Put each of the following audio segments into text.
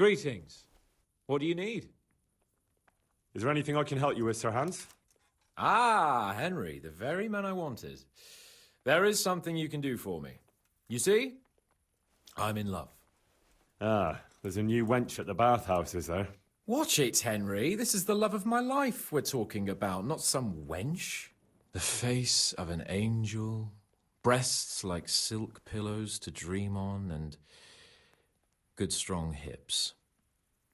Greetings. What do you need? Is there anything I can help you with, Sir Hans? Ah, Henry, the very man I wanted. There is something you can do for me. You see? I'm in love. Ah, there's a new wench at the bathhouse, is there? Watch it, Henry. This is the love of my life we're talking about, not some wench. The face of an angel, breasts like silk pillows to dream on, and good strong hips.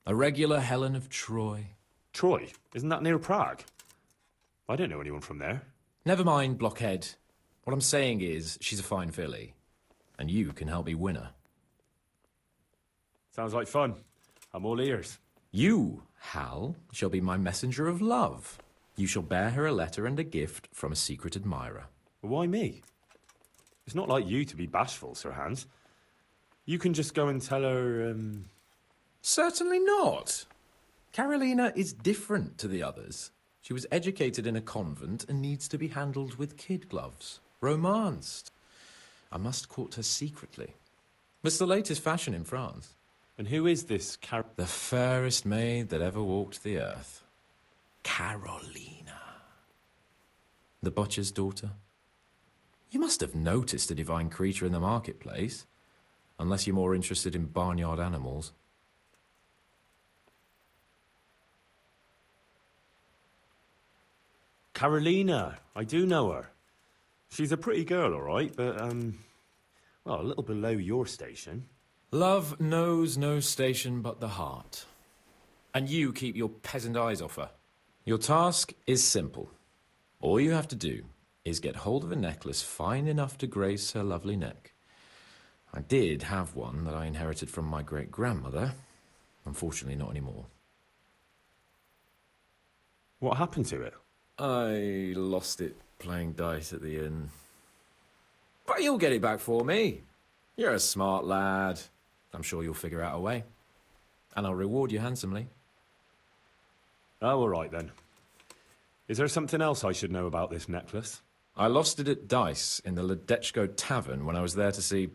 A regular Helen of Troy. Troy? Isn't that near Prague? I don't know anyone from there. Never mind, blockhead. What I'm saying is, she's a fine filly, and you can help me win her. Sounds like fun. I'm all ears. You, Hal, shall be my messenger of love. You shall bear her a letter and a gift from a secret admirer. Why me? It's not like you to be bashful, Sir Hans. You can just go and tell her, Certainly not. Carolina is different to the others. She was educated in a convent and needs to be handled with kid gloves. Romanced. I must court her secretly. It's the latest fashion in France. And who is this The fairest maid that ever walked the earth. Carolina. The butcher's daughter. You must have noticed a divine creature in the marketplace. Unless you're more interested in barnyard animals. Carolina, I do know her. She's a pretty girl, all right, but, well, a little below your station. Love knows no station but the heart. And you keep your peasant eyes off her. Your task is simple. All you have to do is get hold of a necklace fine enough to grace her lovely neck. I did have one that I inherited from my great-grandmother. Unfortunately, not anymore. What happened to it? I lost it playing dice at the inn. But you'll get it back for me. You're a smart lad. I'm sure you'll figure out a way. And I'll reward you handsomely. Oh, all right then. Is there something else I should know about this necklace? I lost it at dice in the Ledechko Tavern when I was there to see...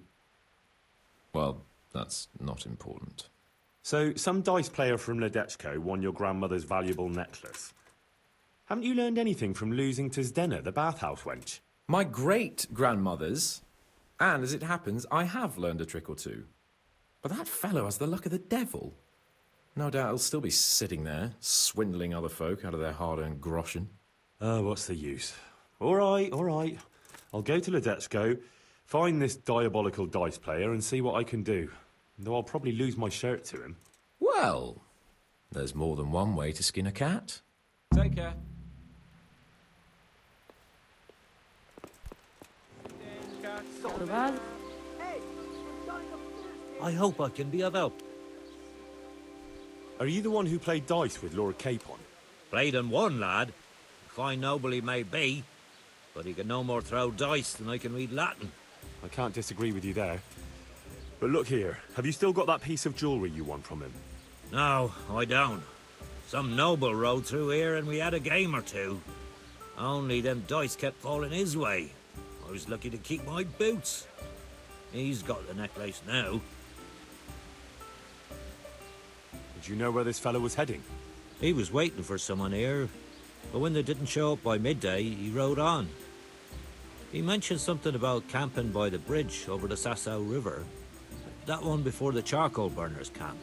Well, that's not important. So, some dice player from Ledechko won your grandmother's valuable necklace. Haven't you learned anything from losing to Zdena, the bathhouse wench? My great-grandmother's, and as it happens, I have learned a trick or two. But that fellow has the luck of the devil. No doubt he'll still be sitting there, swindling other folk out of their hard-earned groschen. Oh, what's the use? All right, all right. I'll go to Ledechko, find this diabolical dice player and see what I can do. Though I'll probably lose my shirt to him. Well, there's more than one way to skin a cat. Take care. I hope I can be of help. Are you the one who played dice with Lord Capon? Played and won, lad. Fine noble he may be, but he can no more throw dice than I can read Latin. I can't disagree with you there. But look here, have you still got that piece of jewellery you won from him? No, I don't. Some noble rode through here and we had a game or two. Only them dice kept falling his way. I was lucky to keep my boots. He's got the necklace now. Did you know where this fellow was heading? He was waiting for someone here, but when they didn't show up by midday, he rode on. He mentioned something about camping by the bridge over the Sasau River. That one before the charcoal burners camp.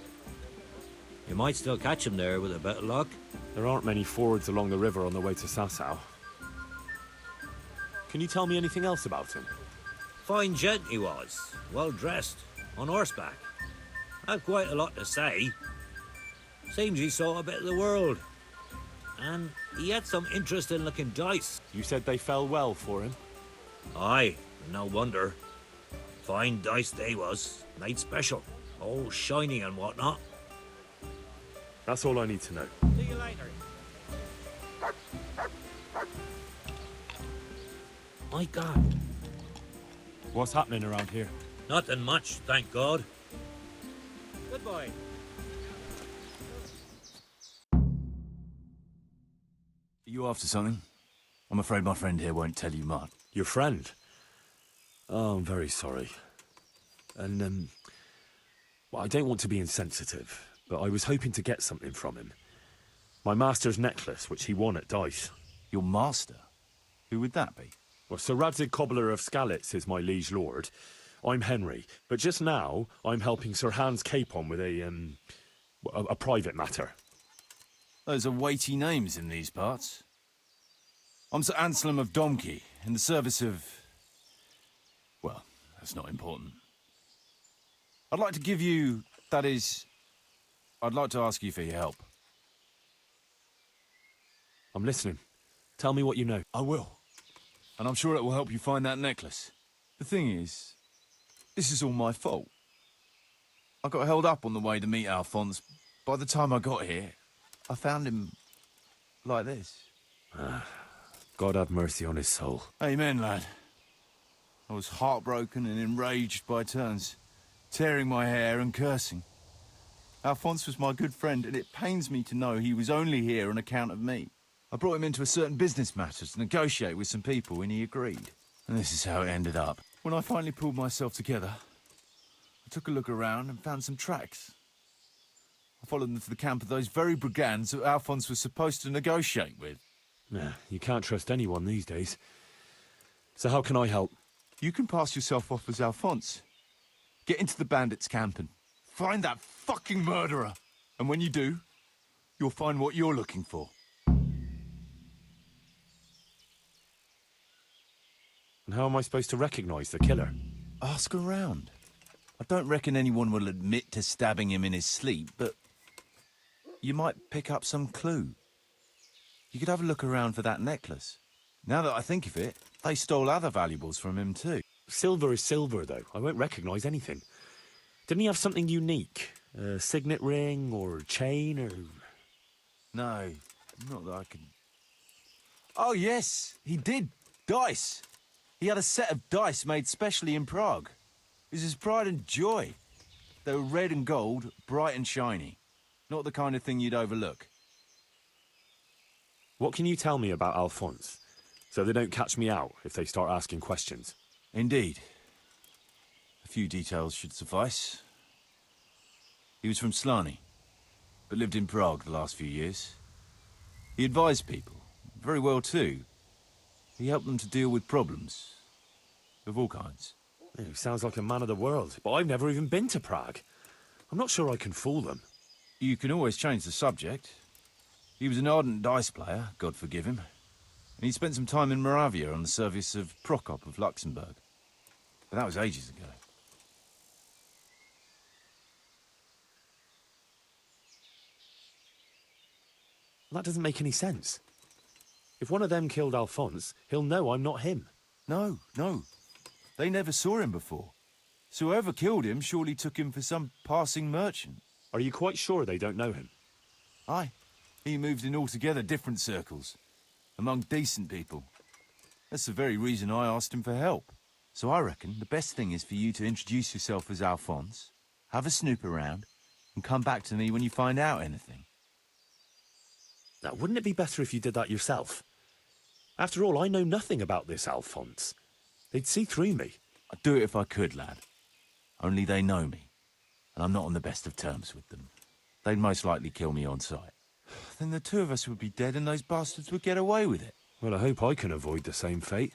You might still catch him there with a bit of luck. There aren't many fords along the river on the way to Sasau. Can you tell me anything else about him? Fine gent he was, well dressed, on horseback. Had quite a lot to say. Seems he saw a bit of the world. And he had some interesting looking dice. You said they fell well for him? Aye, no wonder. Fine dice they was, made special. All shiny and whatnot. That's all I need to know. See you later. My God. What's happening around here? Nothing much, thank God. Goodbye. Are you after something? I'm afraid my friend here won't tell you much. Your friend? Oh, I'm very sorry. And, well, I don't want to be insensitive, but I was hoping to get something from him. My master's necklace, which he won at dice. Your master? Who would that be? Well, Sir Radzig Cobbler of Skalitz is my liege lord. I'm Henry, but just now I'm helping Sir Hands Capon with a private matter. Those are weighty names in these parts. I'm Sir Anselm of Domkey, in the service of... well, that's not important. I'd like to give you... that is... I'd like to ask you for your help. I'm listening. Tell me what you know. I will. And I'm sure it will help you find that necklace. The thing is, this is all my fault. I got held up on the way to meet Alphonse. By the time I got here, I found him like this. God have mercy on his soul. Amen, lad. I was heartbroken and enraged by turns, tearing my hair and cursing. Alphonse was my good friend, and it pains me to know he was only here on account of me. I brought him into a certain business matter to negotiate with some people, and he agreed. And this is how it ended up. When I finally pulled myself together, I took a look around and found some tracks. I followed them to the camp of those very brigands that Alphonse was supposed to negotiate with. Nah, you can't trust anyone these days. So how can I help? You can pass yourself off as Alphonse. Get into the bandits' camp and find that fucking murderer. And when you do, you'll find what you're looking for. And how am I supposed to recognize the killer? Ask around. I don't reckon anyone will admit to stabbing him in his sleep, but you might pick up some clue. You could have a look around for that necklace. Now that I think of it, they stole other valuables from him too. Silver is silver, though. I won't recognize anything. Didn't he have something unique? A signet ring or chain or... No, not that I can... Oh yes, he did. Dice. He had a set of dice made specially in Prague. It was his pride and joy. They were red and gold, bright and shiny. Not the kind of thing you'd overlook. What can you tell me about Alphonse, so they don't catch me out if they start asking questions? Indeed. A few details should suffice. He was from Slani, but lived in Prague the last few years. He advised people, very well too. He helped them to deal with problems, of all kinds. He sounds like a man of the world, but I've never even been to Prague. I'm not sure I can fool them. You can always change the subject. He was an ardent dice player, God forgive him. And he spent some time in Moravia on the service of Prokop of Luxembourg. But that was ages ago. That doesn't make any sense. If one of them killed Alphonse, he'll know I'm not him. No. They never saw him before. So whoever killed him surely took him for some passing merchant. Are you quite sure they don't know him? Aye. He moved in altogether different circles, among decent people. That's the very reason I asked him for help. So I reckon the best thing is for you to introduce yourself as Alphonse, have a snoop around, and come back to me when you find out anything. Now, wouldn't it be better if you did that yourself? After all, I know nothing about this Alphonse. They'd see through me. I'd do it if I could, lad. Only they know me, and I'm not on the best of terms with them. They'd most likely kill me on sight. Then the two of us would be dead and those bastards would get away with it. Well, I hope I can avoid the same fate.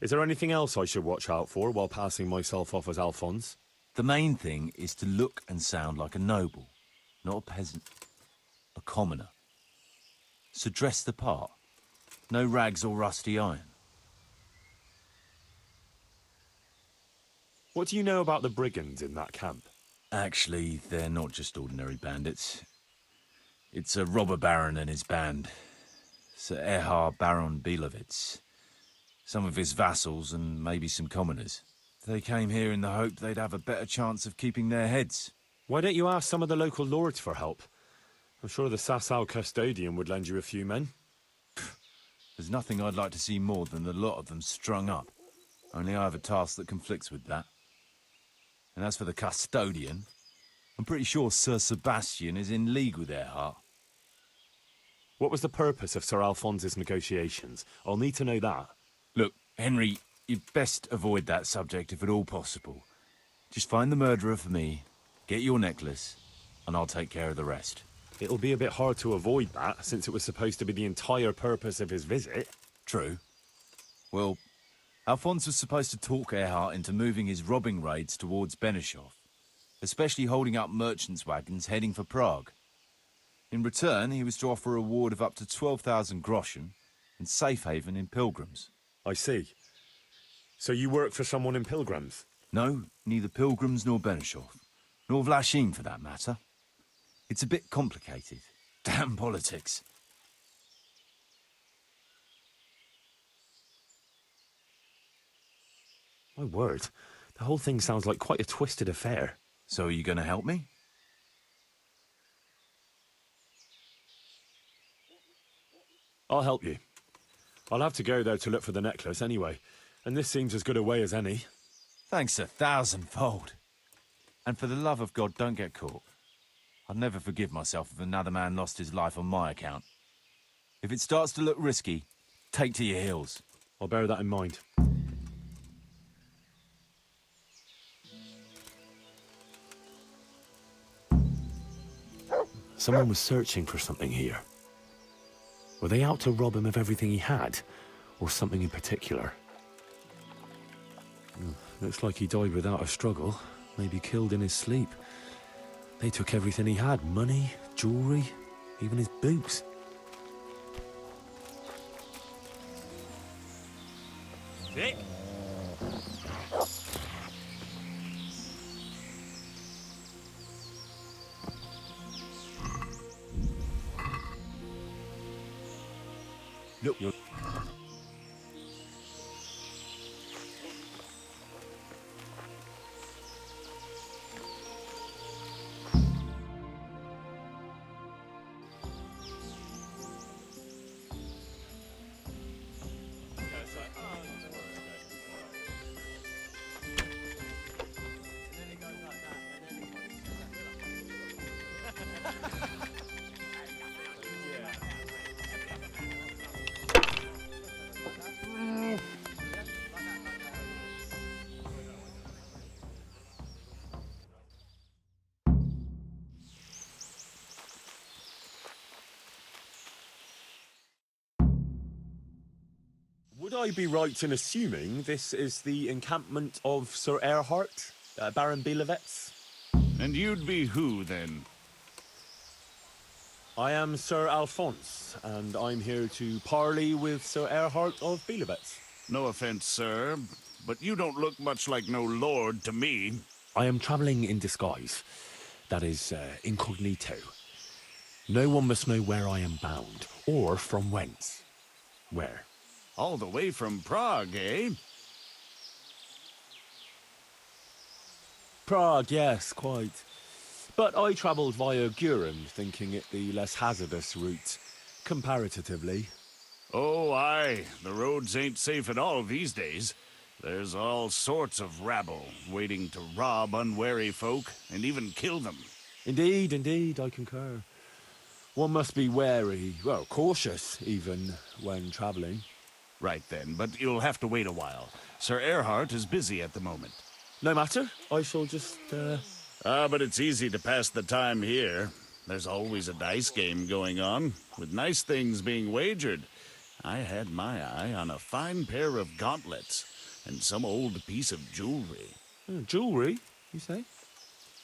Is there anything else I should watch out for while passing myself off as Alphonse? The main thing is to look and sound like a noble, not a peasant. A commoner. So dress the part. No rags or rusty iron. What do you know about the brigands in that camp? Actually, they're not just ordinary bandits. It's a robber baron and his band. Sir Erhard Baron Bielowitz. Some of his vassals and maybe some commoners. They came here in the hope they'd have a better chance of keeping their heads. Why don't you ask some of the local lords for help? I'm sure the Sasau custodian would lend you a few men. There's nothing I'd like to see more than the lot of them strung up. Only I have a task that conflicts with that. And as for the custodian, I'm pretty sure Sir Sebastian is in league with Erhard. What was the purpose of Sir Alphonse's negotiations? I'll need to know that. Look, Henry, you'd best avoid that subject if at all possible. Just find the murderer for me, Get your necklace, and I'll take care of the rest. It'll be a bit hard to avoid that, since it was supposed to be the entire purpose of his visit. True. Well, Alphonse was supposed to talk Earhart into moving his robbing raids towards Benishov, especially holding up merchants' wagons heading for Prague. In return, he was to offer a reward of up to 12,000 groschen and safe haven in Pilgrims. I see. So you work for someone in Pilgrims? No, neither Pilgrims nor Benishov, nor Vlachin for that matter. It's a bit complicated. Damn politics. My word, the whole thing sounds like quite a twisted affair. So are you going to help me? I'll help you. I'll have to go there to look for the necklace anyway, and this seems as good a way as any. Thanks 1,000-fold. And for the love of God, don't get caught. I'd never forgive myself if another man lost his life on my account. If it starts to look risky, take to your heels. I'll bear that in mind. Someone was searching for something here. Were they out to rob him of everything he had, or something in particular? Looks like he died without a struggle, maybe killed in his sleep. They took everything he had, money, jewelry, even his boots. Vic? Look, you're... Would I be right in assuming this is the encampment of Sir Earhart, Baron Bielewitz? And you'd be who, then? I am Sir Alphonse, and I'm here to parley with Sir Earhart of Bielewitz. No offense, sir, but you don't look much like no lord to me. I am travelling in disguise. That is, incognito. No one must know where I am bound, or from whence. Where? All the way from Prague, eh? Prague, yes, quite. But I travelled via Guren, thinking it the less hazardous route, comparatively. Oh, aye. The roads ain't safe at all these days. There's all sorts of rabble waiting to rob unwary folk and even kill them. Indeed, indeed, I concur. One must be wary, well, cautious even, when travelling. Right then, but you'll have to wait a while. Sir Earhart is busy at the moment. No matter, I shall just, But it's easy to pass the time here. There's always a dice game going on, with nice things being wagered. I had my eye on a fine pair of gauntlets, and some old piece of jewelry. Jewelry, you say?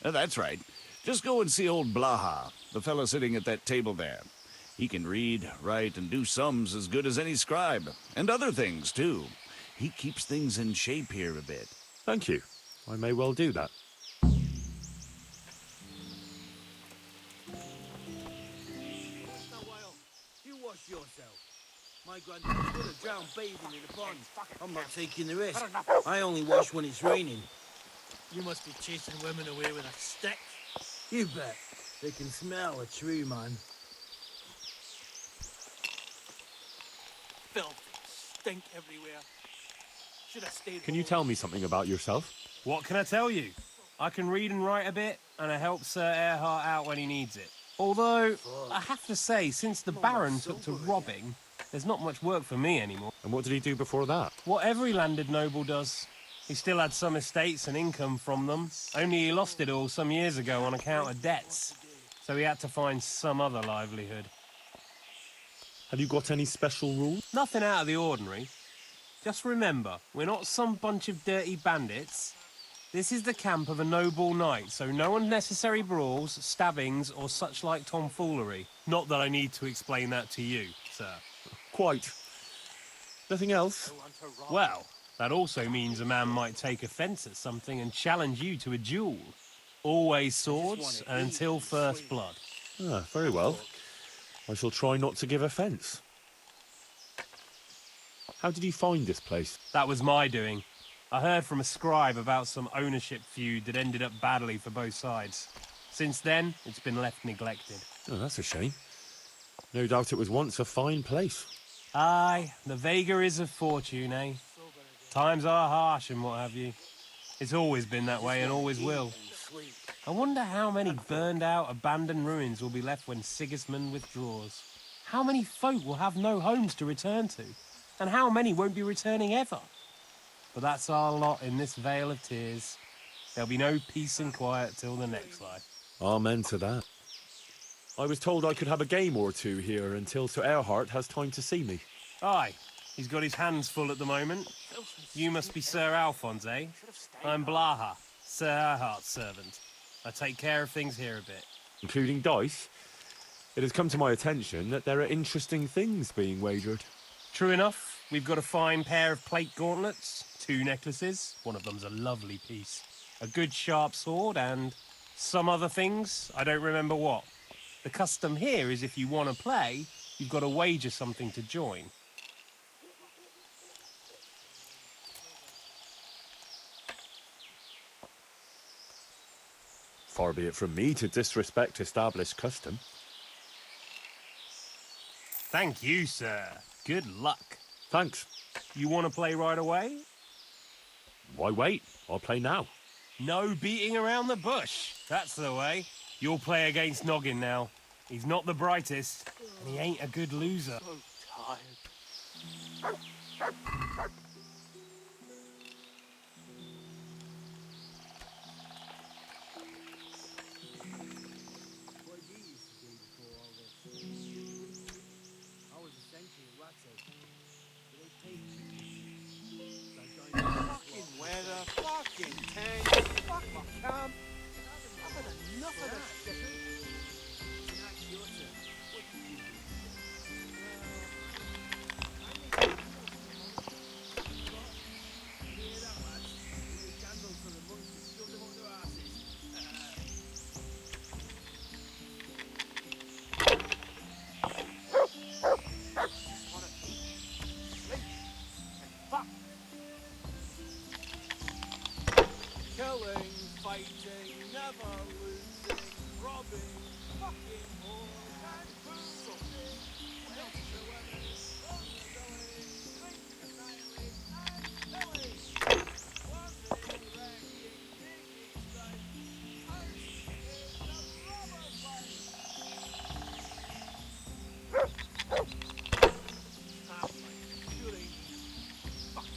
That's right. Just go and see old Blaha, the fellow sitting at that table there. He can read, write, and do sums as good as any scribe, and other things, too. He keeps things in shape here a bit. Thank you. I may well do that. You wash yourself. My granddad would have drowned bathing in the pond. I'm not taking the risk. I only wash when it's raining. You must be chasing women away with a stick. You bet. They can smell a true man. Filthy stink everywhere. Should have stayed Can you home. tell me something about yourself? What can I tell you? I can read and write a bit, and I help Sir Earhart out when he needs it. Although, I have to say, since the Baron took to robbing, there's not much work for me anymore. And what did he do before that? What every landed noble does. He still had some estates and income from them, only he lost it all some years ago on account of debts. So he had to find some other livelihood. Have you got any special rules? Nothing out of the ordinary. Just remember, we're not some bunch of dirty bandits. This is the camp of a noble knight, so no unnecessary brawls, stabbings, or such like tomfoolery. Not that I need to explain that to you, sir. Quite. Nothing else? Well, that also means a man might take offence at something and challenge you to a duel. Always swords, and until first blood. Ah, very well. I shall try not to give offence. How did you find this place? That was my doing. I heard from a scribe about some ownership feud that ended up badly for both sides. Since then, it's been left neglected. Oh, that's a shame. No doubt it was once a fine place. Aye, the vagaries of fortune, eh? Times are harsh and what have you. It's always been that way and always will. I wonder how many burned out, abandoned ruins will be left when Sigismund withdraws. How many folk will have no homes to return to? And how many won't be returning ever? But that's our lot in this vale of tears. There'll be no peace and quiet till the next life. Amen to that. I was told I could have a game or two here until Sir Erhard has time to see me. Aye, he's got his hands full at the moment. You must be Sir Alphonse, eh? I'm Blaha, Sir Erhard's servant. I take care of things here a bit. Including dice. It has come to my attention that there are interesting things being wagered. True enough. We've got a fine pair of plate gauntlets, 2 necklaces, one of them's a lovely piece, a good sharp sword, and some other things, I don't remember what. The custom here is if you want to play, you've got to wager something to join. Far be it from me to disrespect established custom. Thank you, sir. Good luck. Thanks. You want to play right away? Why wait? I'll play now. No beating around the bush. That's the way. You'll play against Noggin now. He's not the brightest, and he ain't a good loser. Fucking weather, fucking tank, fuck my camp. I've had enough of this shit. That's your turn. What do you do? Hear that, lads? We need candles for the monks to shove them up their arses. Wanna eat, sleep, and fuck. Killing, fighting, never losing, robbing, fucking whore, and boozing. What else is there weather? Only drink, annihilate, and pillage. Wandering, wrecking, digging, strife. Ours is the robber's life. Stop my shooting. Fuck.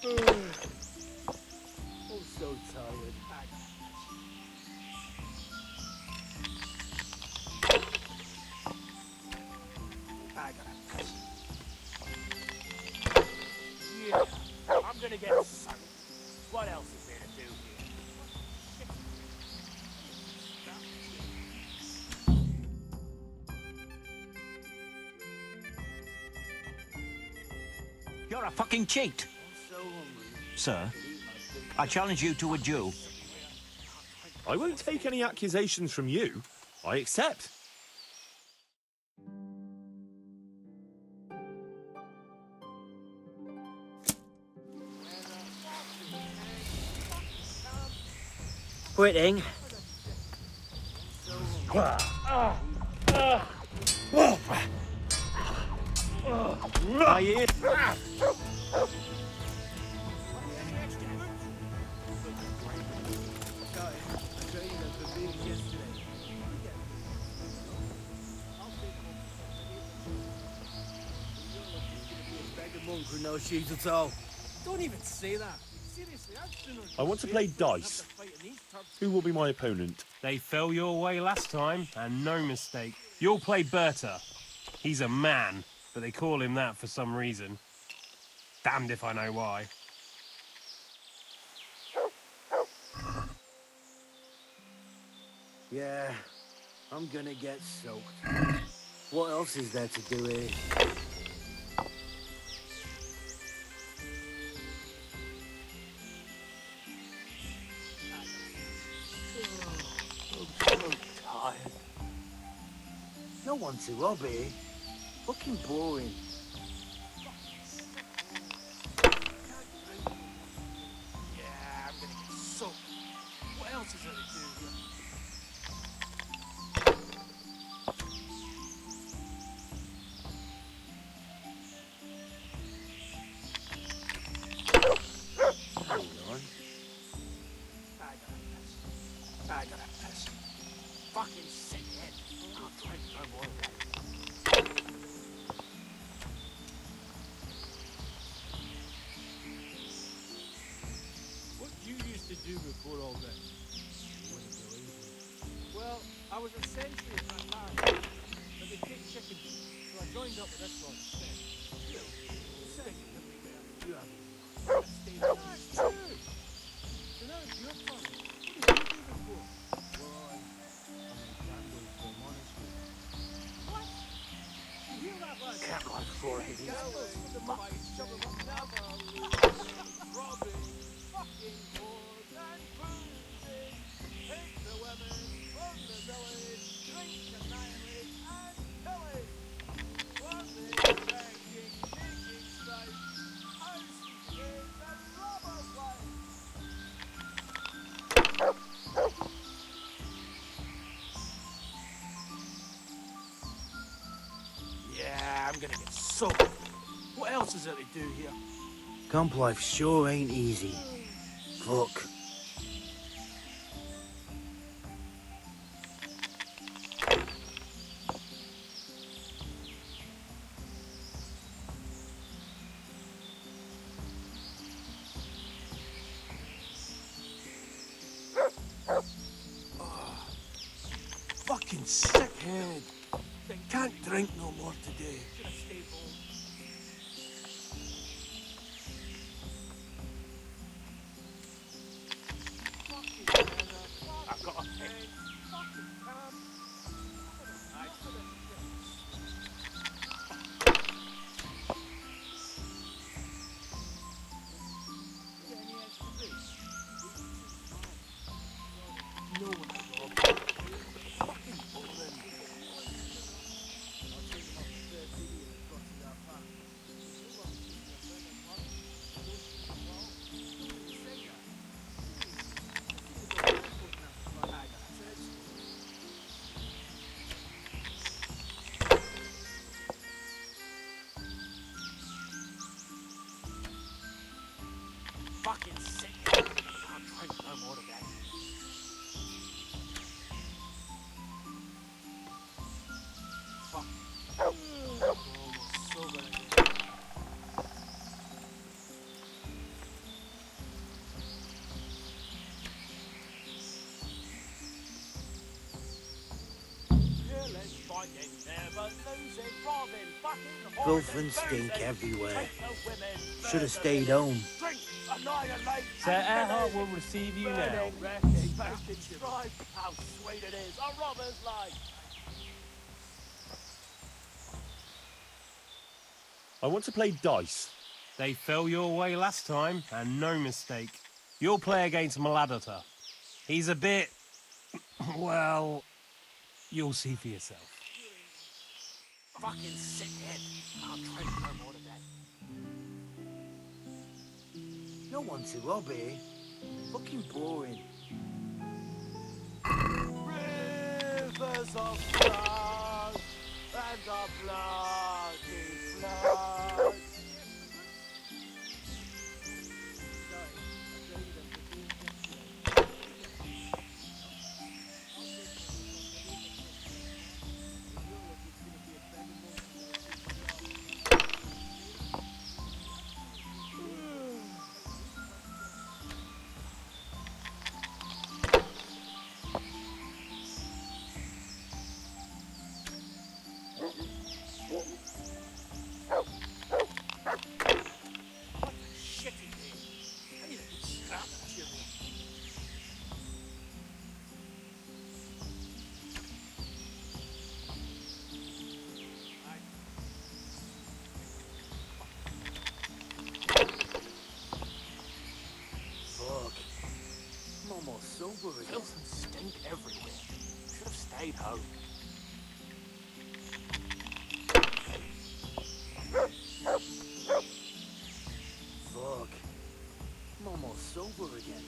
I'm so tired. I gotta piss. Yeah, I'm gonna get sunny. What else is there to do here? You're a fucking cheat. I'm so hungry. Sir, I challenge you to a duel. I won't take any accusations from you. I accept. Quitting. Are you? Sorry, I trained them for being just drunk with no shoes at all. Don't even say that. Seriously, I'd sooner... I want to play dice. Who will be my opponent? They fell your way last time, and no mistake. You'll play Berta. He's a man, but they call him that for some reason. Damned if I know why. Yeah, I'm gonna get soaked. What else is there to do here? I'm so tired. No one to rob here. Fucking boring. Yeah, I'm gonna get soaked. What else is there to do here? I gotta piss. Fucking sick head. I'll drink no more of that. What you used to do before all this? You wouldn't believe me. Well, I was a sentry at my man, but they take chicken, so I joined up with this one instead. Second everywhere. You have it. That's true. So now it's your turn. What did you do before? Well, I'm a candle for a monastery. What? You hear that, lad? Can't like 4 of these. Candles for the might, shove them up never robbing, fucking whores and boozing. Take the women from the village, drink annihilate and pillage. Plumbing, begging, making strife, house is a robber's life. Yeah, I'm gonna get soaked. What else is there to do here? Camp life sure ain't easy. Fuck. Fucking sick head. Can't drink no more today. Should have stayed home. I've got a head. No one will rob me. Fucking boring. Fucking sick. Can't drink no more today. Fuck. Almost sober again. Filth and stink everywhere. Should have stayed home. Sir Earhart will receive you now. How sweet it is, a robber's life. I want to play dice. They fell your way last time, and no mistake. You'll play against Maladota. He's a bit... well... you'll see for yourself. Fucking sick head. I'll drink no more of that. No one to rob here. Fucking boring. Rivers of blood and of bloody flood. Filth and stink everywhere. Should have stayed home. Fuck. I'm almost sober again.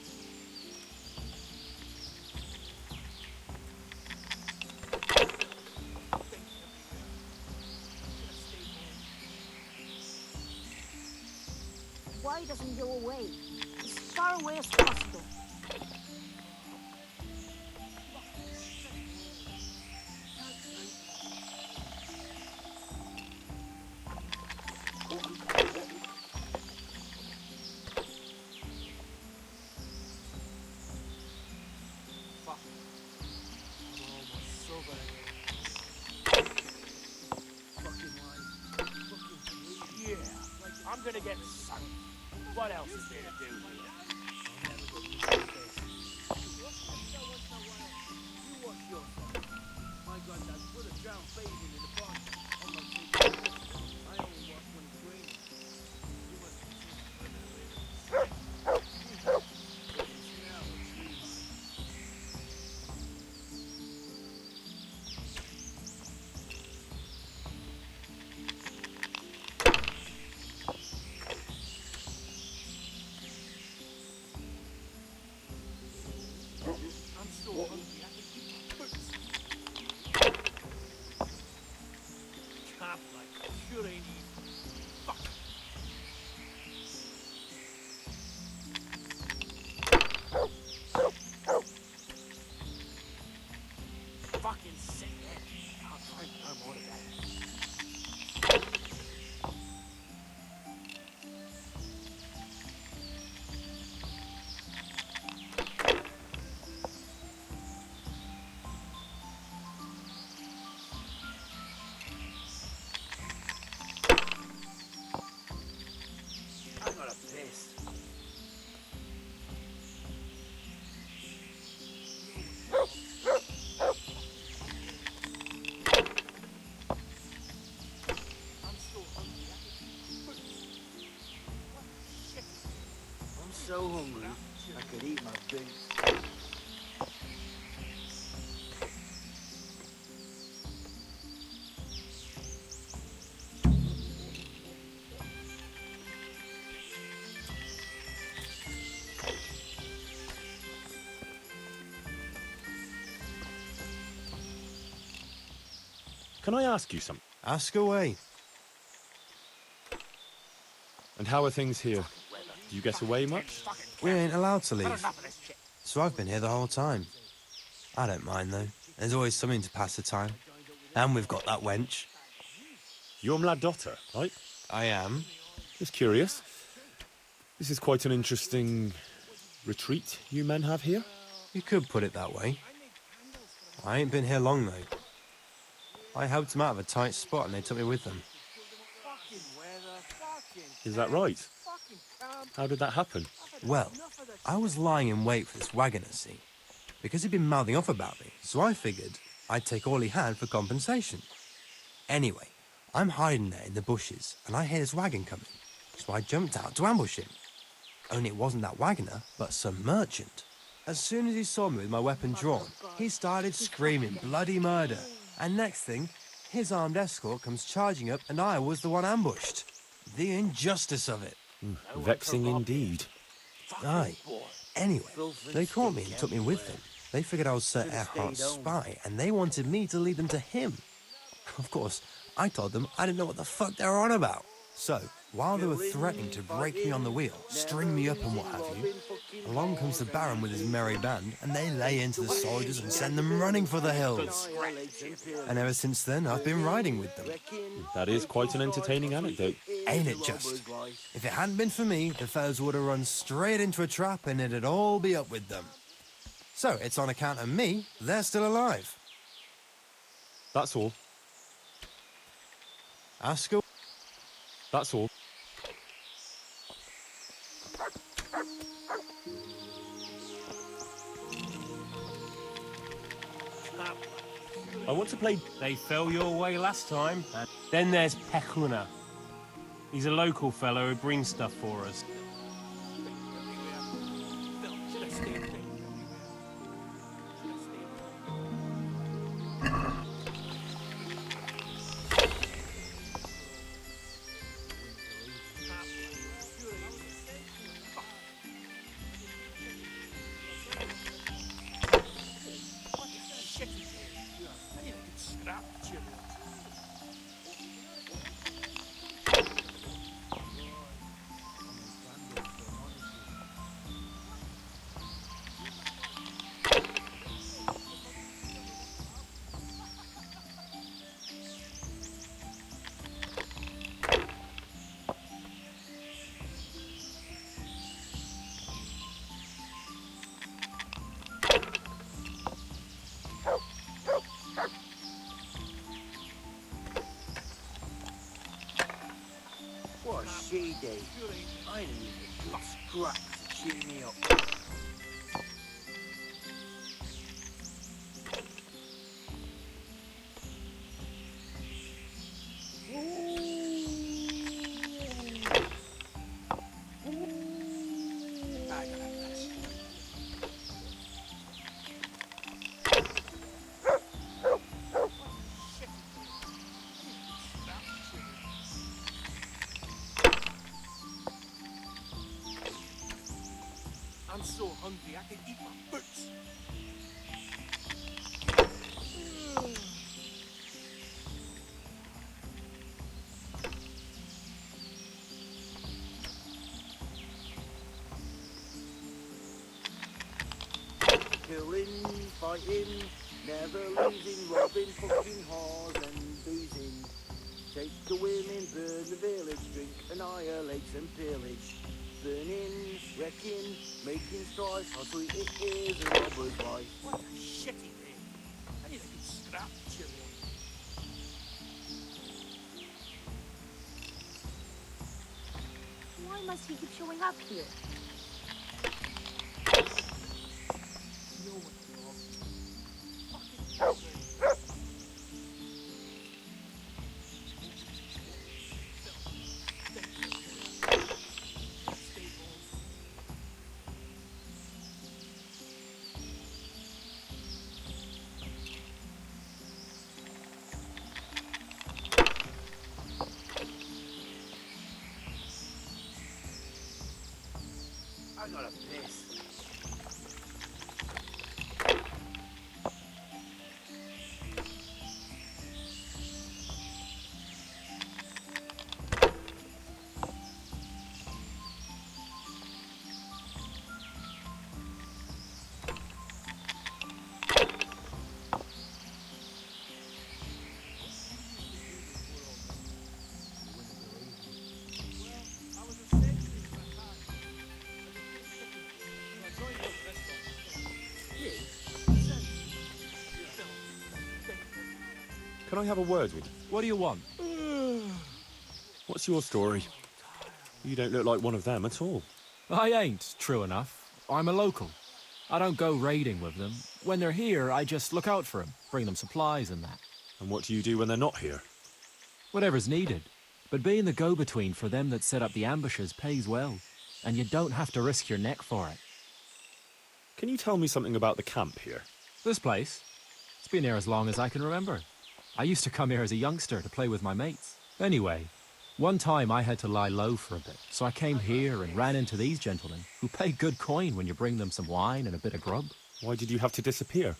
Why doesn't he go away? As far away as possible. Fuck. I'm almost sober again. Fucking lies. Fucking yeah. I'm gonna get sunk. What else is there to do here? I'll never get used to this. You watch yourself. My granddad put a drowned baby in the pond. On my feet. I only watch when it's raining. You must be swimming away. Now it's you. I'm so hungry, I can eat boots. Camp like sure ain't easy. Fuck. Fucking sick head. I'll try and learn more of that. I got a piss. I'm so hungry. I can eat boots. What shit? I'm so hungry, I could eat my boots. Can I ask you something? Ask away. And how are things here? Do you get away much? We ain't allowed to Had leave, enough of this shit. so I've been here the whole time. I don't mind, though. There's always something to pass the time. And we've got that wench. You're my daughter, right? I am. Just curious. This is quite an interesting retreat you men have here. You could put it that way. I ain't been here long, though. I helped them out of a tight spot and they took me with them. Fucking weather. Fucking Is that right? fucking camp. How did that happen? Well, I was lying in wait for this wagoner, see? Because he'd been mouthing off about me, so I figured I'd take all he had for compensation. Anyway, I'm hiding there in the bushes and I hear this wagon coming, so I jumped out to ambush him. Only it wasn't that wagoner, but some merchant. As soon as he saw me with my weapon drawn, he started screaming bloody murder. And next thing, his armed escort comes charging up and I was the one ambushed. The injustice of it. Vexing indeed. Aye. Anyway, they caught me and took me with them. They figured I was Sir Erhardt's spy and they wanted me to lead them to him. Of course, I told them I didn't know what the fuck they were on about. So, while they were threatening to break me on the wheel, string me up and what have you, along comes the Baron with his merry band, and they lay into the soldiers and send them running for the hills. And ever since then, I've been riding with them. That is quite an entertaining anecdote. Ain't it just? If it hadn't been for me, the fellows would have run straight into a trap and it'd all be up with them. So, it's on account of me, they're still alive. That's all. Ask her. That's all. I want to play... They fell your way last time. Then there's Pekuna. He's a local fellow who brings stuff for us. scrap Cheerios. What she did? I need a good scrap to cheer me up. I got a mess. Shit. Scrap Cheerios. I'm so hungry I can eat my boots. Killing, fighting, never losing, robbing, fucking whores and boozing. Take the women, burn the village, drink, annihilate and pillage. Burning, wrecking, making strife, how sweet it is a robber's life. What a shitty day. I need a good scrap Cheerios. Why must he keep showing up here? No one knows. Fucking hungry. Stay home. I got a piss. Can I have a word with you? What do you want? What's your story? You don't look like one of them at all. I ain't, true enough. I'm a local. I don't go raiding with them. When they're here, I just look out for them, bring them supplies and that. And what do you do when they're not here? Whatever's needed. But being the go-between for them that set up the ambushes pays well. And you don't have to risk your neck for it. Can you tell me something about the camp here? This place? It's been here as long as I can remember. I used to come here as a youngster to play with my mates. Anyway, one time I had to lie low for a bit, so I came here and ran into these gentlemen, who pay good coin when you bring them some wine and a bit of grub. Why did you have to disappear?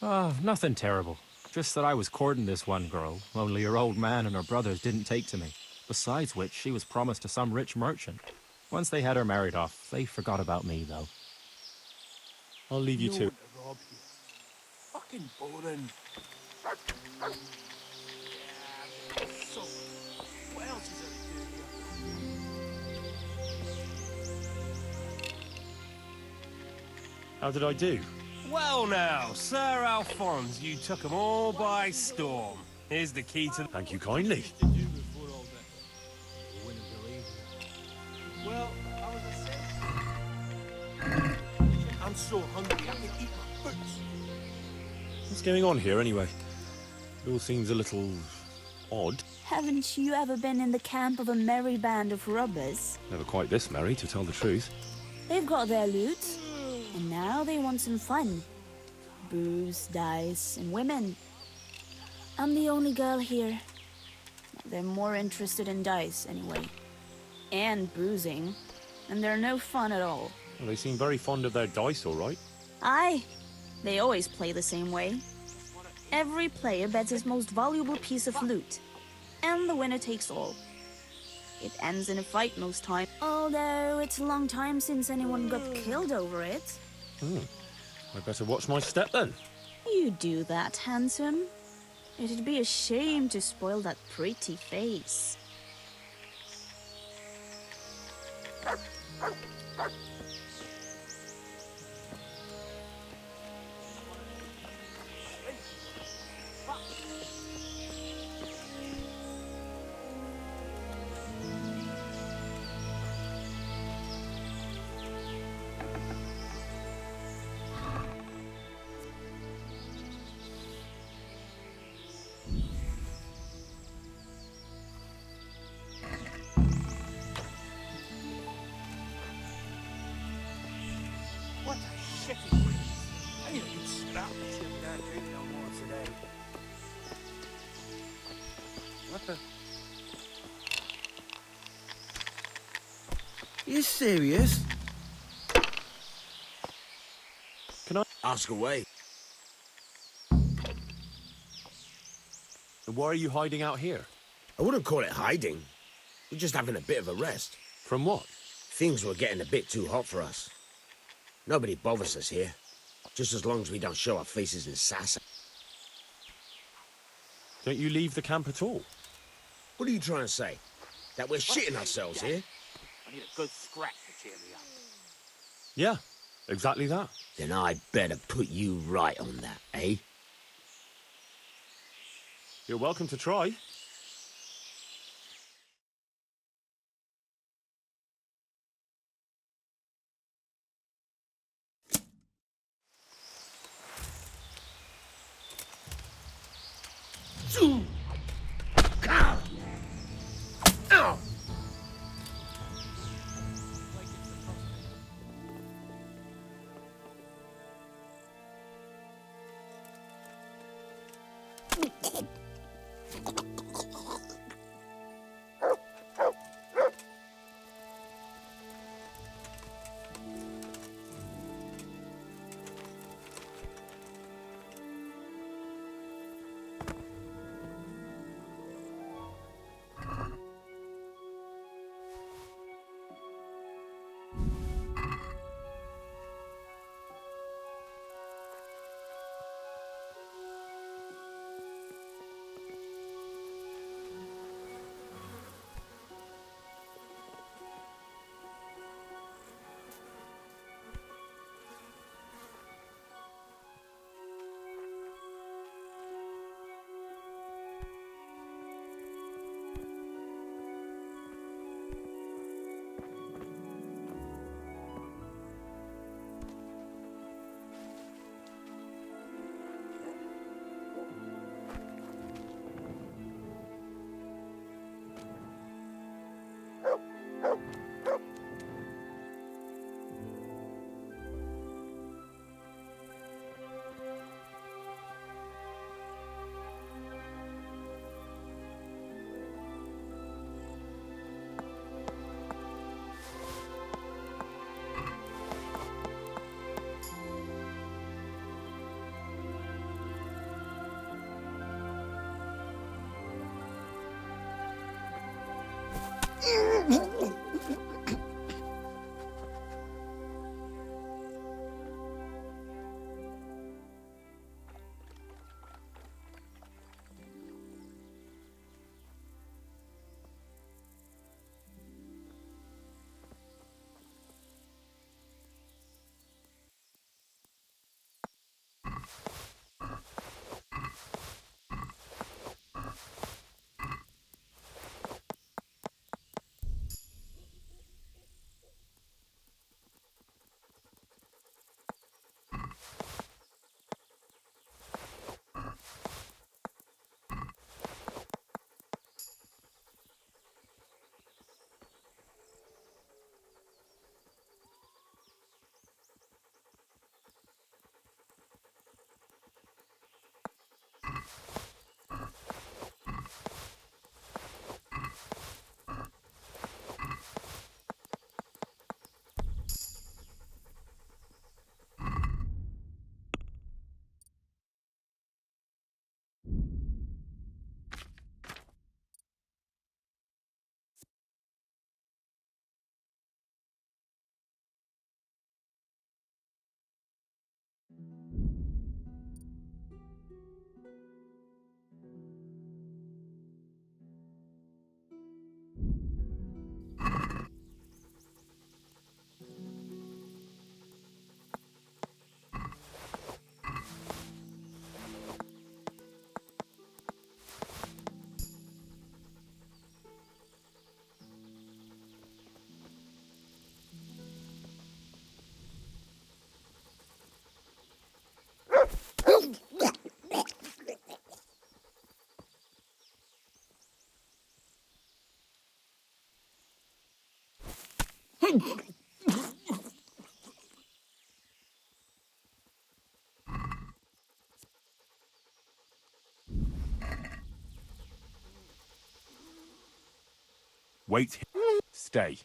Nothing terrible. Just that I was courting this one girl, only her old man and her brothers didn't take to me. Besides which, she was promised to some rich merchant. Once they had her married off, they forgot about me, though. I'll leave you No to. one to rob here. Fucking boring. Yeah, so, what else is there to do here? How did I do? Well now, Sir Alphonse, you took 'em all by storm. Here's the key to... Thank you kindly. To do before all that. You wouldn't believe it. Well, I was I'm so hungry I can eat my boots. What's going on here anyway? It all seems a little odd. Haven't you ever been in the camp of a merry band of robbers? Never quite this merry, to tell the truth. They've got their loot, and now they want some fun. Booze, dice, and women. I'm the only girl here. They're more interested in dice, anyway. And boozing. And they're no fun at all. Well, they seem very fond of their dice, all right. Aye. They always play the same way. What a Every player bets his most valuable piece of loot, and the winner takes all. It ends in a fight most times, although it's a long time since anyone got killed over it. I better watch my step then. You do that, handsome. It'd be a shame to spoil that pretty face. What a shitty breeze. I need a good scrap. See if we can't drink no more today. What the? You serious? Can I? Ask away. Why are you hiding out here? I wouldn't call it hiding. We're just having a bit of a rest. From what? Things were getting a bit too hot for us. Nobody bothers us here. Just as long as we don't show our faces in Sassa. Don't you leave the camp at all? What are you trying to say? That we're shitting ourselves here? I need a good scrap to cheer me up. Yeah, exactly that. Then I better put you right on that, eh? You're welcome to try. Wait. Stay.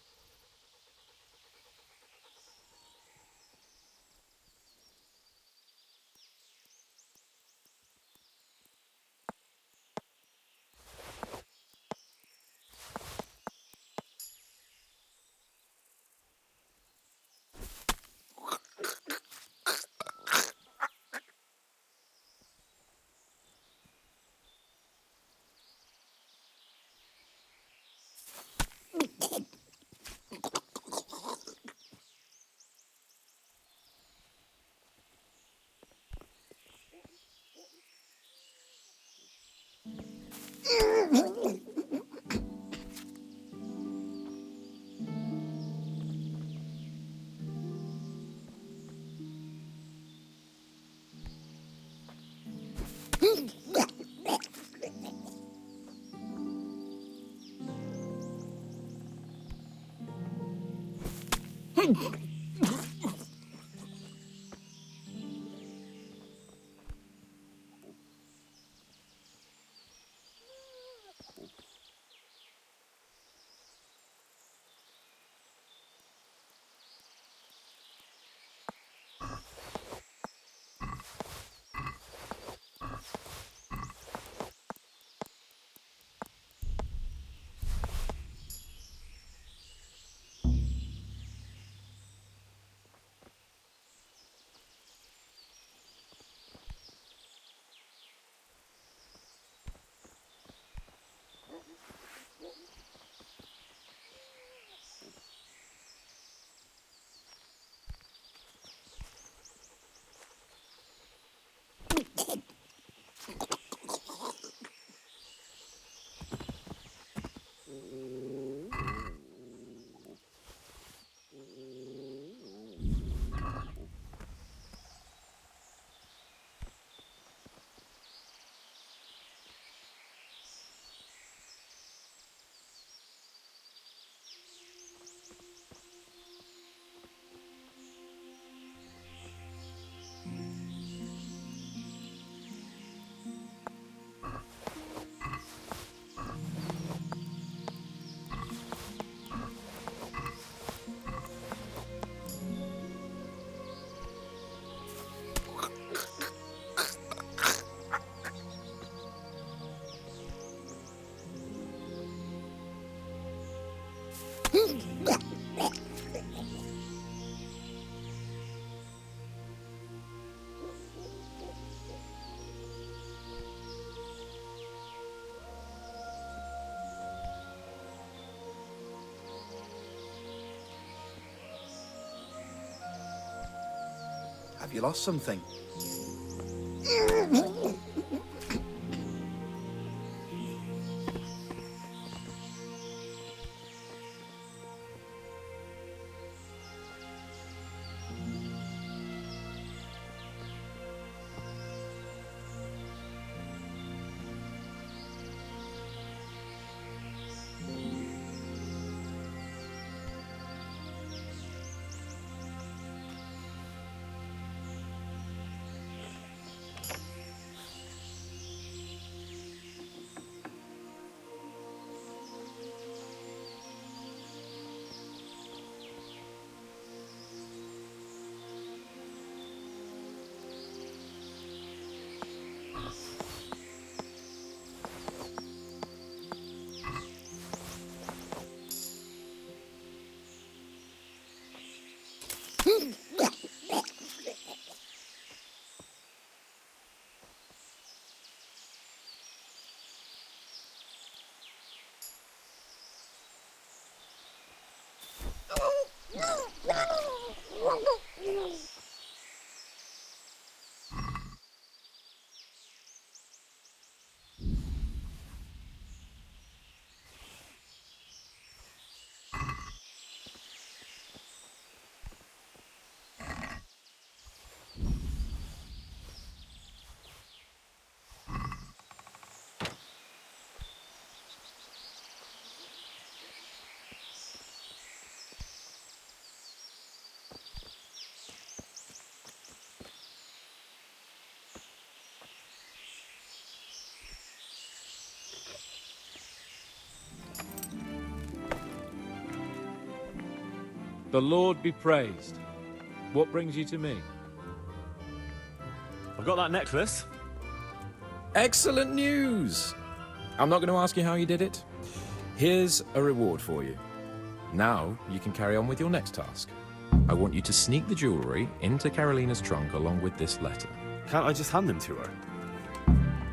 Have you lost something? The Lord be praised. What brings you to me? I've got that necklace. Excellent news! I'm not going to ask you how you did it. Here's a reward for you. Now you can carry on with your next task. I want you to sneak the jewellery into Carolina's trunk along with this letter. Can't I just hand them to her?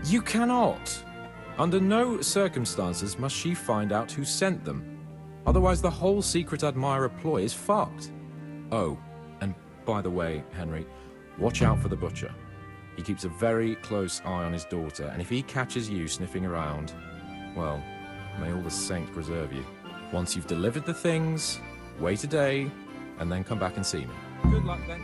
You cannot! Under no circumstances must she find out who sent them. Otherwise the whole secret admirer ploy is fucked. Oh, and by the way, Henry, watch out for the butcher. He keeps a very close eye on his daughter, and if he catches you sniffing around, well, may all the saints preserve you. Once you've delivered the things, wait a day, and then come back and see me. Good luck then.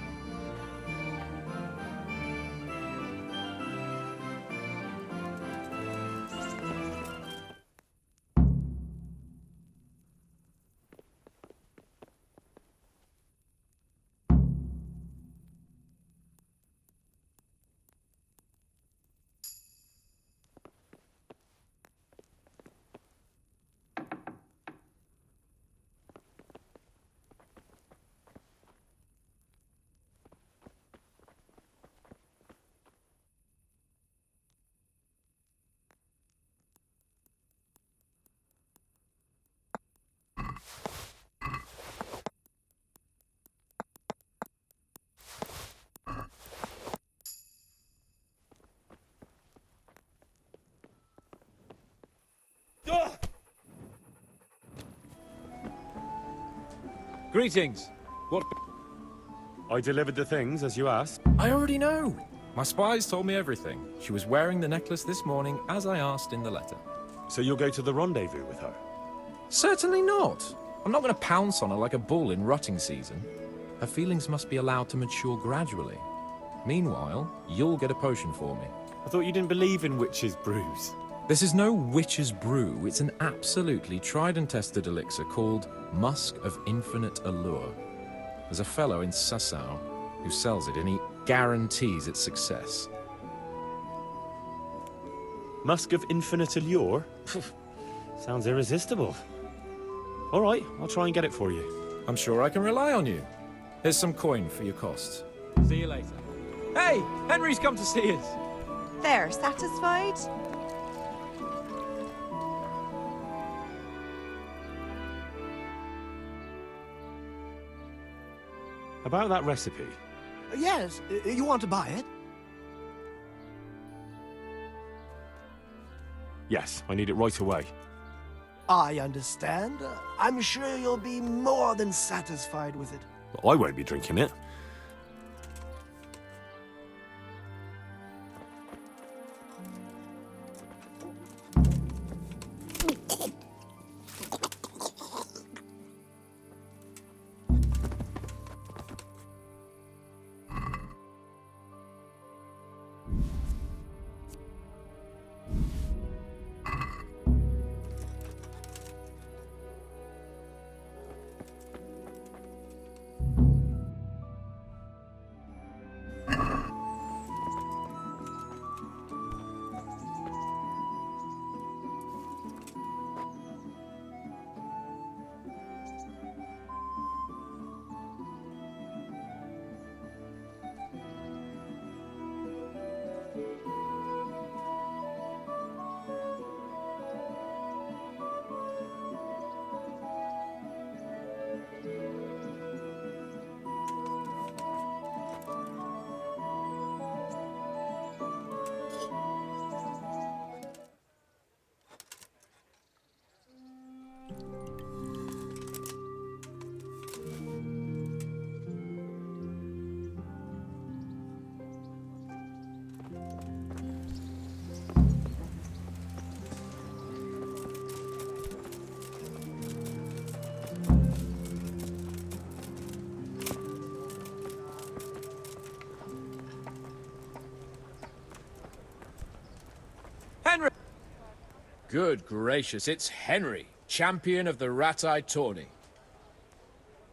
Greetings. What? I delivered the things as you asked. I already know. My spies told me everything. She was wearing the necklace this morning, as I asked in the letter. So you'll go to the rendezvous with her? Certainly not. I'm not going to pounce on her like a bull in rutting season. Her feelings must be allowed to mature gradually. Meanwhile, you'll get a potion for me. I thought you didn't believe in witches' brews. This is no witch's brew. It's an absolutely tried and tested elixir called Musk of Infinite Allure. There's a fellow in Sasau who sells it, and he guarantees its success. Musk of Infinite Allure? Sounds irresistible. All right, I'll try and get it for you. I'm sure I can rely on you. Here's some coin for your costs. See you later. Hey, Henry's come to see us. There, satisfied? About that recipe. Yes, you want to buy it? Yes, I need it right away. I understand. I'm sure you'll be more than satisfied with it. I won't be drinking it. Henry! Good gracious, it's Henry, champion of the rat-eye tourney.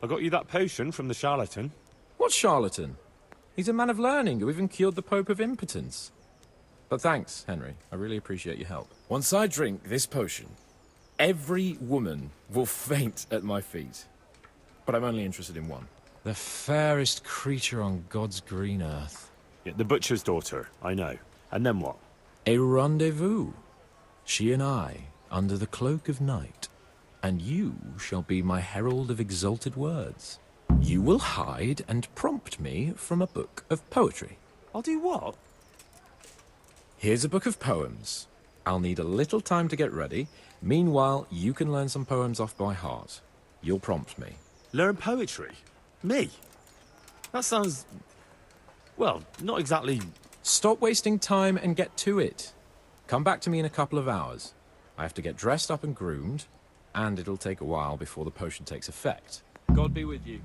I got you that potion from the charlatan. What charlatan? He's a man of learning who even cured the Pope of impotence. But thanks, Henry. I really appreciate your help. Once I drink this potion, every woman will faint at my feet. but I'm only interested in one. The fairest creature on God's green earth. Yeah, the butcher's daughter, I know. And then what? A rendezvous. She and I, under the cloak of night. And you shall be my herald of exalted words. You will hide and prompt me from a book of poetry. I'll do what? Here's a book of poems. I'll need a little time to get ready. Meanwhile, you can learn some poems off by heart. You'll prompt me. Learn poetry? Me? That sounds... well, not exactly... Stop wasting time and get to it. Come back to me in a couple of hours. I have to get dressed up and groomed, and it'll take a while before the potion takes effect. God be with you.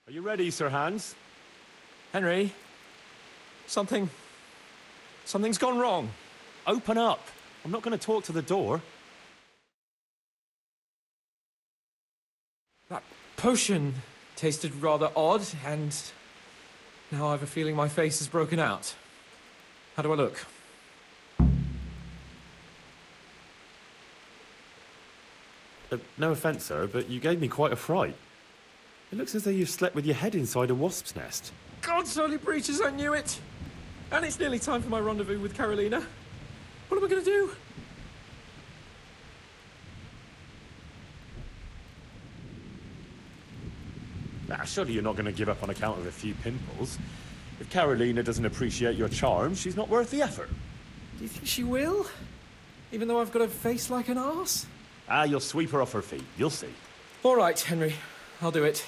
Are you ready, Sir Hans? Henry, something's gone wrong. Open up. I'm not going to talk to the door. That potion tasted rather odd, and now I have a feeling my face is broken out. How do I look? No offence, sir, but you gave me quite a fright. It looks as though you've slept with your head inside a wasp's nest. God's holy breaches, I knew it! And it's nearly time for my rendezvous with Carolina. What am I going to do? Surely you're not going to give up on account of a few pimples. If Carolina doesn't appreciate your charms, she's not worth the effort. Do you think she will? Even though I've got a face like an arse? You'll sweep her off her feet. You'll see. All right, Henry. I'll do it.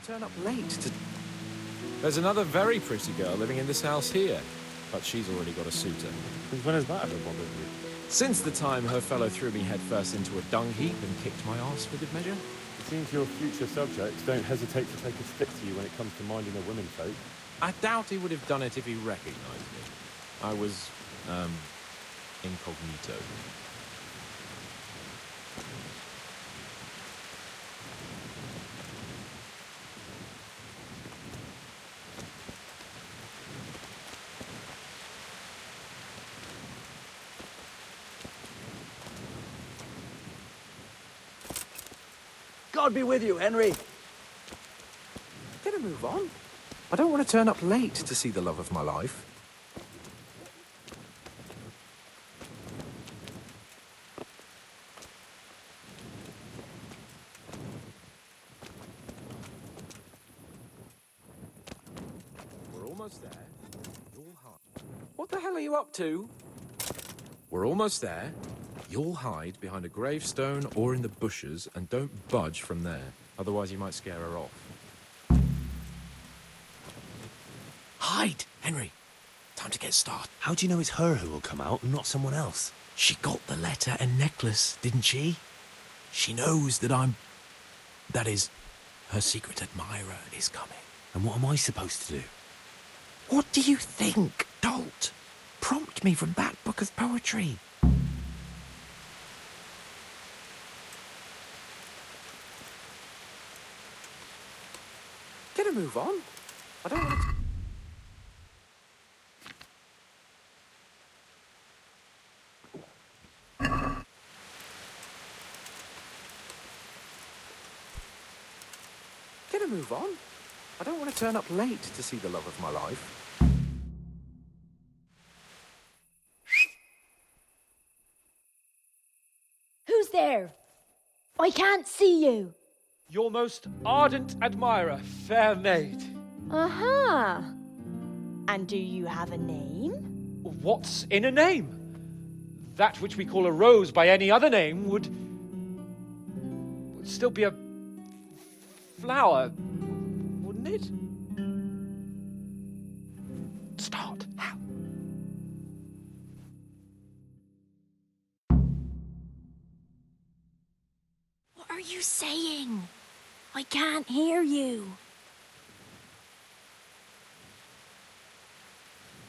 Turn up late to... There's another very pretty girl living in this house here, but she's already got a suitor. When has that ever bothered you? Since the time her fellow threw me headfirst into a dung heap and kicked my arse for good measure. It seems your future subjects don't hesitate to take a stick to you when it comes to minding a womenfolk. I doubt he would have done it if he recognized me. I was, incognito. God be with you, Henry. Get a move on. I don't want to turn up late to see the love of my life. We're almost there. What the hell are you up to? We're almost there. You'll hide behind a gravestone or in the bushes and don't budge from there. Otherwise you might scare her off. Hide, Henry. Time to get started. How do you know it's her who will come out and not someone else? She got the letter and necklace, didn't she? She knows that that is, her secret admirer is coming. And what am I supposed to do? What do you think, dolt? Prompt me from that book of poetry. Get a move on. I don't want to... Get a move on. I don't want to turn up late to see the love of my life. Who's there? I can't see you. Your most ardent admirer, fair maid. Uh-huh. And do you have a name? What's in a name? That which we call a rose by any other name would still be a flower, wouldn't it? Start. How? you saying? I can't hear you.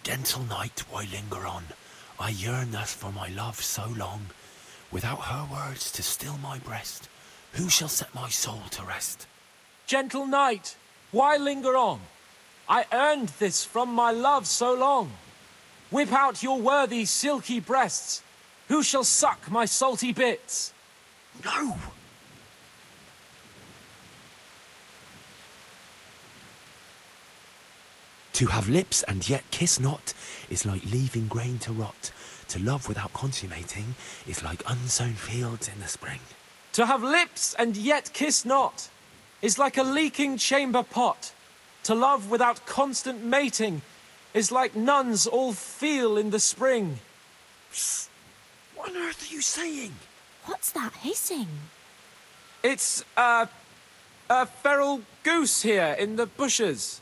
Gentle night, why linger on? I yearn thus for my love so long. Without her words to still my breast, who shall set my soul to rest? Gentle knight, why linger on? I earned this from my love so long. Whip out your worthy silky breasts. Who shall suck my salty bits? No! To have lips and yet kiss not is like leaving grain to rot. To love without consummating is like unsown fields in the spring. To have lips and yet kiss not is like a leaking chamber pot. To love without constant mating is like nuns all feel in the spring. Psst. What on earth are you saying? What's that hissing? It's, a feral goose here in the bushes.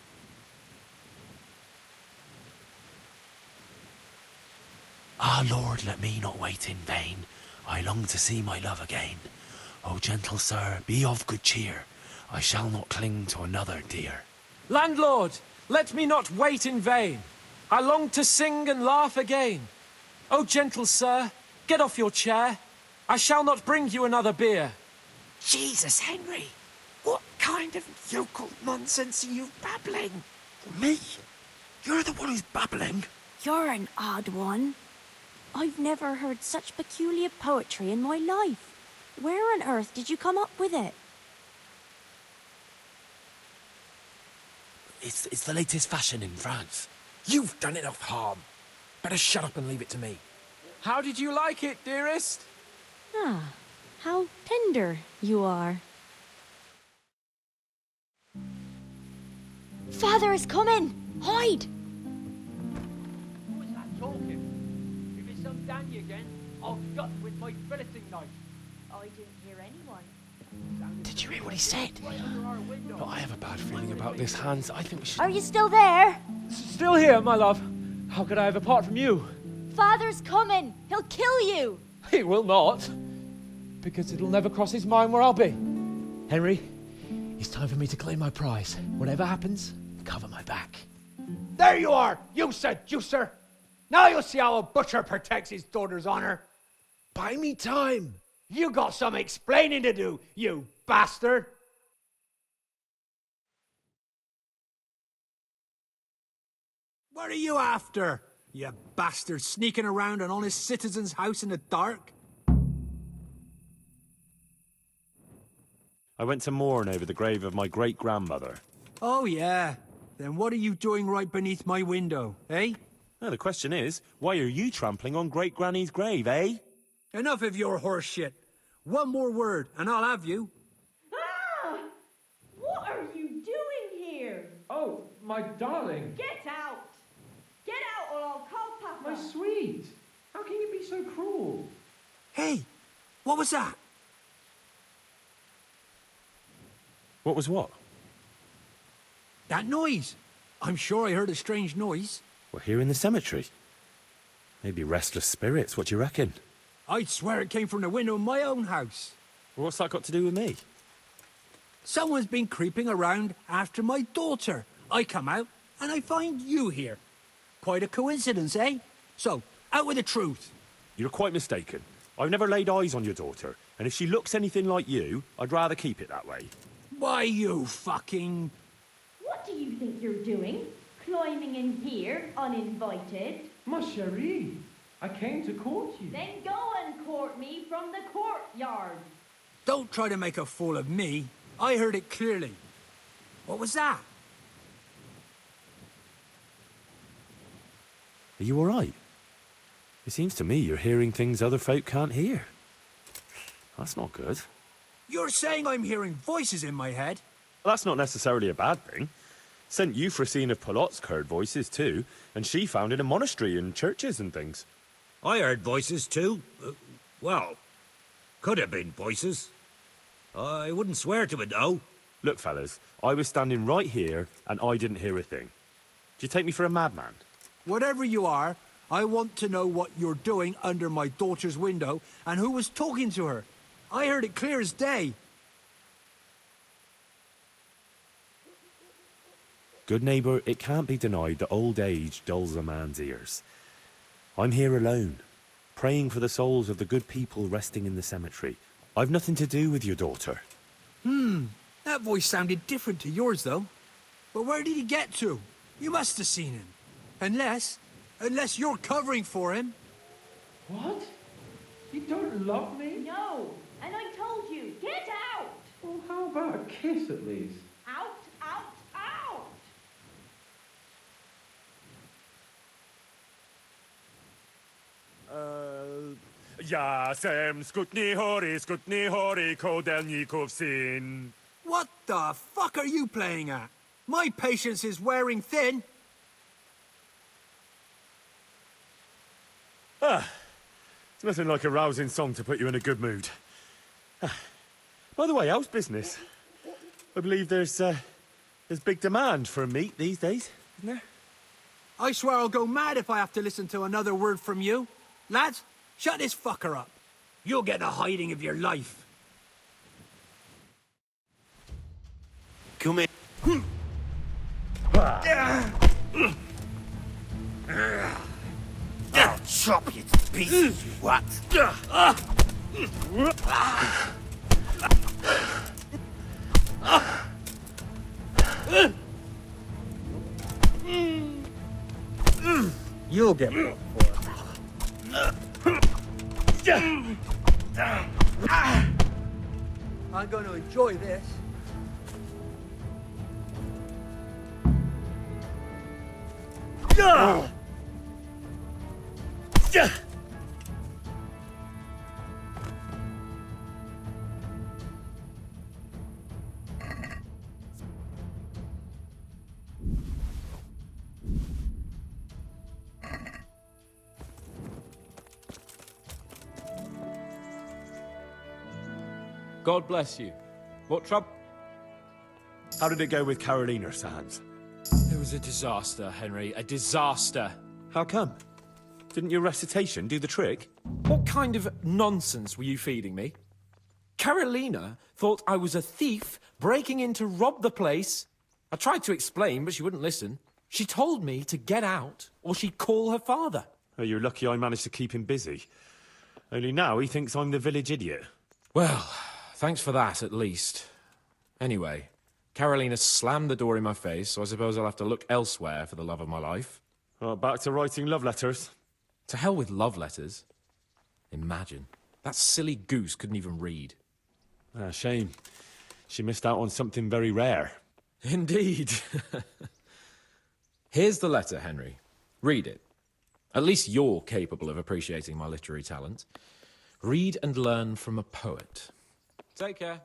Ah, Lord, let me not wait in vain. I long to see my love again. O gentle sir, be of good cheer. I shall not cling to another dear. Landlord, let me not wait in vain. I long to sing and laugh again. O gentle sir, get off your chair. I shall not bring you another beer. Jesus, Henry! What kind of yokel nonsense are you babbling? Me? You're the one who's babbling? You're an odd one. I've never heard such peculiar poetry in my life. Where on earth did you come up with it? It's the latest fashion in France. You've done enough harm. Better shut up and leave it to me. How did you like it, dearest? Ah, how tender you are. Father is coming! Hide! Who was that talking? If it's some Danny again, I'll gut with my filleting knife. I didn't hear anyone. Did you hear what he said? But I have a bad feeling about this, Hans. I think we should... Are you still there? Still here, my love. How could I have apart from you? Father's coming! He'll kill you! He will not. Because it'll never cross his mind where I'll be. Henry, it's time for me to claim my prize. Whatever happens, cover my back. There you are, you seducer! Now you'll see how a butcher protects his daughter's honor. Buy me time. You got some explaining to do, you bastard! What are you after, you bastard, sneaking around an honest citizen's house in the dark? I went to mourn over the grave of my great-grandmother. Oh, yeah. Then what are you doing right beneath my window, eh? No, the question is, why are you trampling on great-granny's grave, eh? Enough of your horse shit. One more word, and I'll have you. Ah! What are you doing here? Oh, my darling. Get out! Get out or I'll call Papa! My sweet. How can you be so cruel? Hey, what was that? What was what? That noise. I'm sure I heard a strange noise. We're here in the cemetery. Maybe restless spirits, what do you reckon? I'd swear it came from the window of my own house. Well, what's that got to do with me? Someone's been creeping around after my daughter. I come out, and I find you here. Quite a coincidence, eh? So, out with the truth. You're quite mistaken. I've never laid eyes on your daughter, and if she looks anything like you, I'd rather keep it that way. Why, you fucking... What do you think you're doing? Climbing in here, uninvited? Ma chérie, I came to court you. Then go and court me from the courtyard. Don't try to make a fool of me. I heard it clearly. What was that? Are you all right? It seems to me you're hearing things other folk can't hear. That's not good. You're saying I'm hearing voices in my head? Well, that's not necessarily a bad thing. St. Euphrosyne of Polotsk heard voices too, and she founded a monastery and churches and things. I heard voices too. Well, could have been voices. I wouldn't swear to it, though. Look, fellas, I was standing right here, and I didn't hear a thing. Do you take me for a madman? Whatever you are, I want to know what you're doing under my daughter's window and who was talking to her. I heard it clear as day. Good neighbour, it can't be denied that old age dulls a man's ears. I'm here alone, praying for the souls of the good people resting in the cemetery. I've nothing to do with your daughter. That voice sounded different to yours, though. But where did he get to? You must have seen him. Unless you're covering for him. What? You don't love me? No, and I told you, get out! Well, how about a kiss at least? Out, out, out! Jasem skutni hori kodelnikov sin. What the fuck are you playing at? My patience is wearing thin. It's nothing like a rousing song to put you in a good mood. By the way, how's business? I believe there's big demand for meat these days, isn't there? I swear I'll go mad if I have to listen to another word from you. Lads, shut this fucker up. You'll get the hiding of your life. Come here. I'll chop you to pieces, you what? You'll get what I'm going to enjoy this. God bless you. What trouble? How did it go with Carolina, Sans? It was a disaster, Henry. A disaster. How come? Didn't your recitation do the trick? What kind of nonsense were you feeding me? Carolina thought I was a thief breaking in to rob the place. I tried to explain, but she wouldn't listen. She told me to get out, or she'd call her father. Oh, you're lucky I managed to keep him busy. Only now he thinks I'm the village idiot. Well, thanks for that, at least. Anyway, Carolina slammed the door in my face, so I suppose I'll have to look elsewhere for the love of my life. Well, back to writing love letters. To hell with love letters. Imagine. That silly goose couldn't even read. Ah, shame. She missed out on something very rare. Indeed. Here's the letter, Henry. Read it. At least you're capable of appreciating my literary talent. Read and learn from a poet. Take care.